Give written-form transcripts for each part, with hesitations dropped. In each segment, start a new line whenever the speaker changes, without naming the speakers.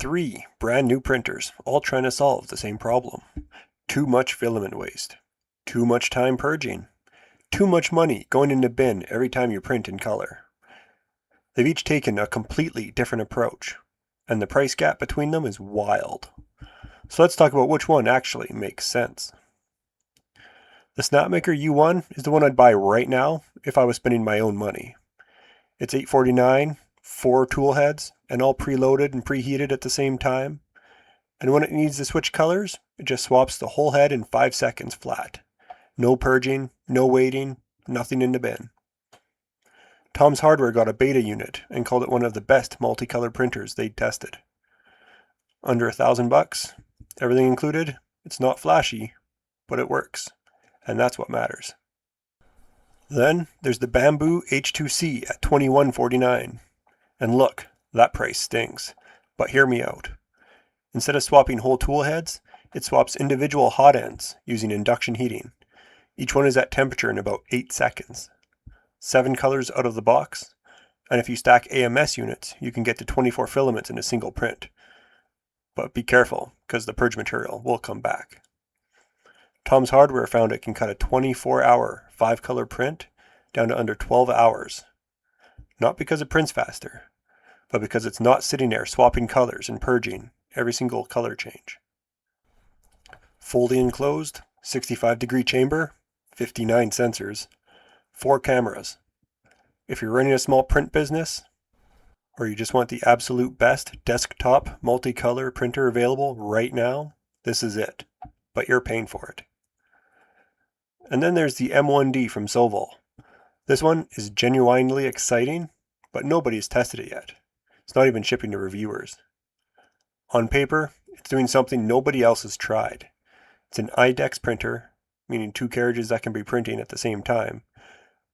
Three brand new printers, all trying to solve the same problem. Too much filament waste. Too much time purging. Too much money going in the bin every time you print in color. They've each taken a completely different approach, and the price gap between them is wild. So let's talk about which one actually makes sense. The Snapmaker U1 is the one I'd buy right now if I was spending my own money. It's $849, 4 tool heads, and all preloaded and preheated at the same time. And when it needs to switch colors, it just swaps the whole head in 5 seconds flat. No purging, no waiting, nothing in the bin. Tom's Hardware got a beta unit and called it one of the best multicolor printers they'd tested. Under $1,000, everything included. It's not flashy, but it works, and that's what matters. Then there's the Bambu H2C at $2149. And look, that price stings, but hear me out. Instead of swapping whole tool heads, it swaps individual hot ends using induction heating. Each one is at temperature in about 8 seconds. 7 colors out of the box, and if you stack AMS units, you can get to 24 filaments in a single print. But be careful, because the purge material will come back. Tom's Hardware found it can cut a 24-hour 5-color print down to under 12 hours. Not because it prints faster, but because it's not sitting there swapping colors and purging every single color change. Fully enclosed, 65-degree chamber, 59 sensors, 4 cameras. If you're running a small print business, or you just want the absolute best desktop multicolor printer available right now, this is it, but you're paying for it. And then there's the M1D from Sovol. This one is genuinely exciting, but nobody's tested it yet. It's not even shipping to reviewers. On paper, it's doing something nobody else has tried. It's an IDEX printer, meaning 2 carriages that can be printing at the same time,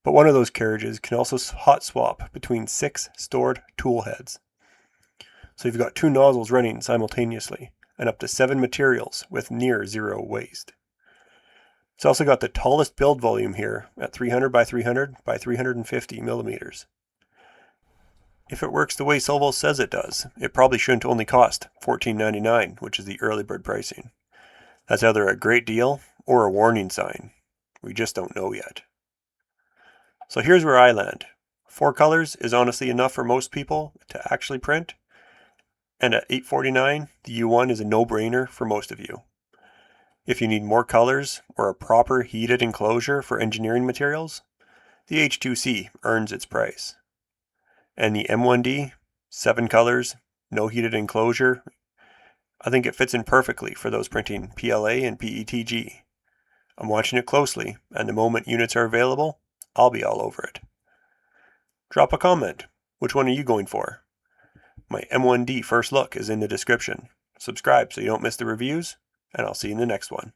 but one of those carriages can also hot swap between 6 stored tool heads. So you've got 2 nozzles running simultaneously, and up to 7 materials with near zero waste. It's also got the tallest build volume here at 300 by 300 by 350 millimeters. If it works the way Sovol says it does, it probably shouldn't only cost $14.99, which is the early bird pricing. That's either a great deal or a warning sign. We just don't know yet. So here's where I land. 4 colors is honestly enough for most people to actually print, and at $849, the U1 is a no-brainer for most of you. If you need more colors or a proper heated enclosure for engineering materials, the H2C earns its price. And the M1D, 7 colors, no heated enclosure, I think it fits in perfectly for those printing PLA and PETG. I'm watching it closely, and the moment units are available, I'll be all over it. Drop a comment. Which one are you going for? My M1D first look is in the description. Subscribe so you don't miss the reviews, and I'll see you in the next one.